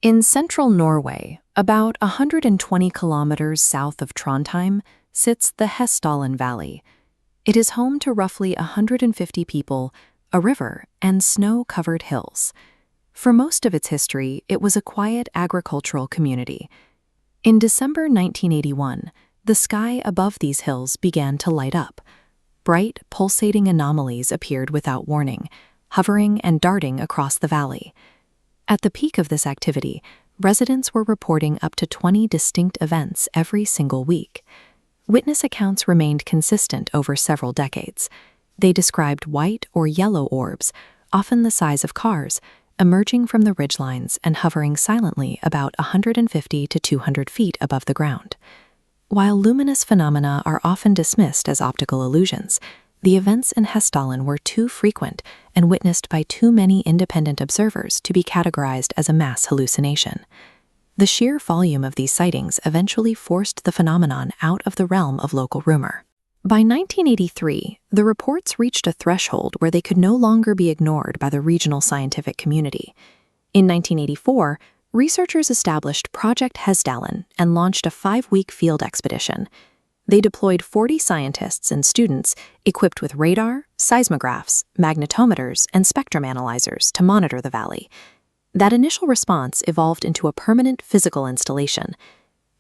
In central Norway, about 120 kilometers south of Trondheim, sits the Hessdalen Valley. It is home to roughly 150 people, a river, and snow-covered hills. For most of its history, it was a quiet agricultural community. In December 1981, the sky above these hills began to light up. Bright, pulsating anomalies appeared without warning, hovering and darting across the valley. At the peak of this activity, residents were reporting up to 20 distinct events every single week. Witness accounts remained consistent over several decades. They described white or yellow orbs, often the size of cars, emerging from the ridgelines and hovering silently about 150 to 200 feet above the ground. While luminous phenomena are often dismissed as optical illusions, the events in Hessdalen were too frequent and witnessed by too many independent observers to be categorized as a mass hallucination. The sheer volume of these sightings eventually forced the phenomenon out of the realm of local rumor. By 1983, the reports reached a threshold where they could no longer be ignored by the regional scientific community. In 1984, researchers established Project Hessdalen and launched a 5-week field expedition. They deployed 40 scientists and students equipped with radar, seismographs, magnetometers, and spectrum analyzers to monitor the valley. That initial response evolved into a permanent physical installation.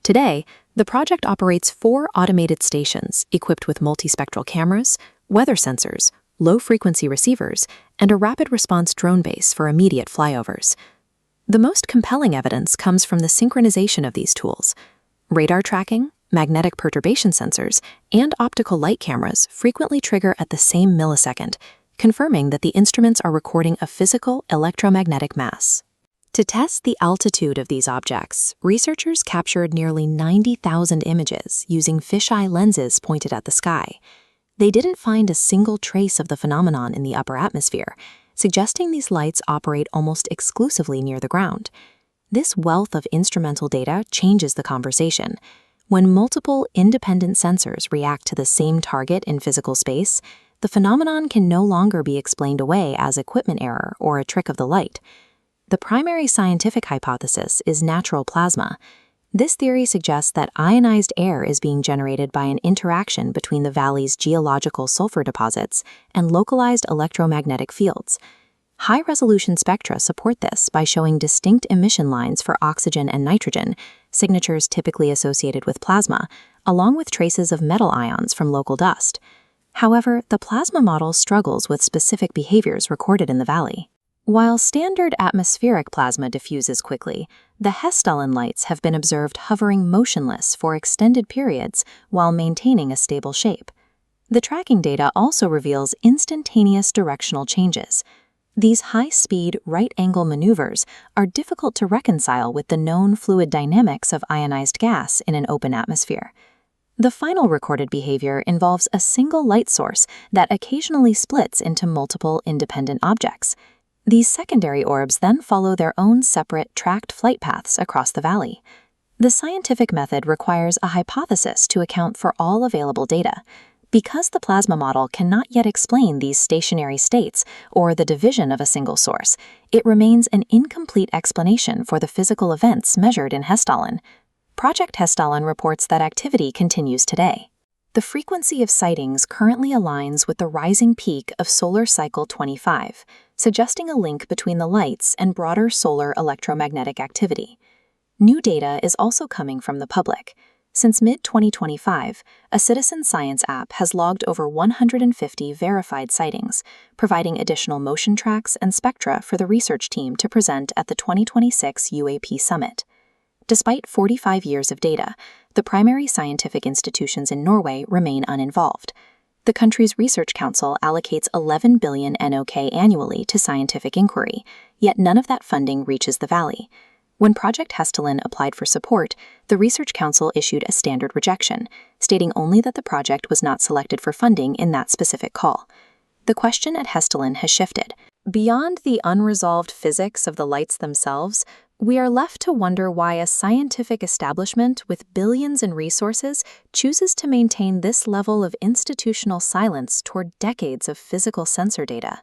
Today, the project operates 4 automated stations equipped with multispectral cameras, weather sensors, low-frequency receivers, and a rapid response drone base for immediate flyovers. The most compelling evidence comes from the synchronization of these tools. Radar tracking, magnetic perturbation sensors, and optical light cameras frequently trigger at the same millisecond, confirming that the instruments are recording a physical electromagnetic mass. To test the altitude of these objects, researchers captured nearly 90,000 images using fisheye lenses pointed at the sky. They didn't find a single trace of the phenomenon in the upper atmosphere, suggesting these lights operate almost exclusively near the ground. This wealth of instrumental data changes the conversation. When multiple independent sensors react to the same target in physical space, the phenomenon can no longer be explained away as equipment error or a trick of the light. The primary scientific hypothesis is natural plasma. This theory suggests that ionized air is being generated by an interaction between the valley's geological sulfur deposits and localized electromagnetic fields. High-resolution spectra support this by showing distinct emission lines for oxygen and nitrogen, signatures typically associated with plasma, along with traces of metal ions from local dust. However, the plasma model struggles with specific behaviors recorded in the valley. While standard atmospheric plasma diffuses quickly, the Hessdalen lights have been observed hovering motionless for extended periods while maintaining a stable shape. The tracking data also reveals instantaneous directional changes. These high-speed, right-angle maneuvers are difficult to reconcile with the known fluid dynamics of ionized gas in an open atmosphere. The final recorded behavior involves a single light source that occasionally splits into multiple independent objects. These secondary orbs then follow their own separate tracked flight paths across the valley. The scientific method requires a hypothesis to account for all available data. Because the plasma model cannot yet explain these stationary states or the division of a single source, it remains an incomplete explanation for the physical events measured in Hessdalen. Project Hessdalen reports that activity continues today. The frequency of sightings currently aligns with the rising peak of solar cycle 25, suggesting a link between the lights and broader solar electromagnetic activity. New data is also coming from the public. Since mid-2025, a citizen science app has logged over 150 verified sightings, providing additional motion tracks and spectra for the research team to present at the 2026 UAP Summit. Despite 45 years of data, the primary scientific institutions in Norway remain uninvolved. The country's Research Council allocates 11 billion NOK annually to scientific inquiry, yet none of that funding reaches the valley. When Project Hessdalen applied for support, the Research Council issued a standard rejection, stating only that the project was not selected for funding in that specific call. The question at Hessdalen has shifted. Beyond the unresolved physics of the lights themselves, we are left to wonder why a scientific establishment with billions in resources chooses to maintain this level of institutional silence toward decades of physical sensor data.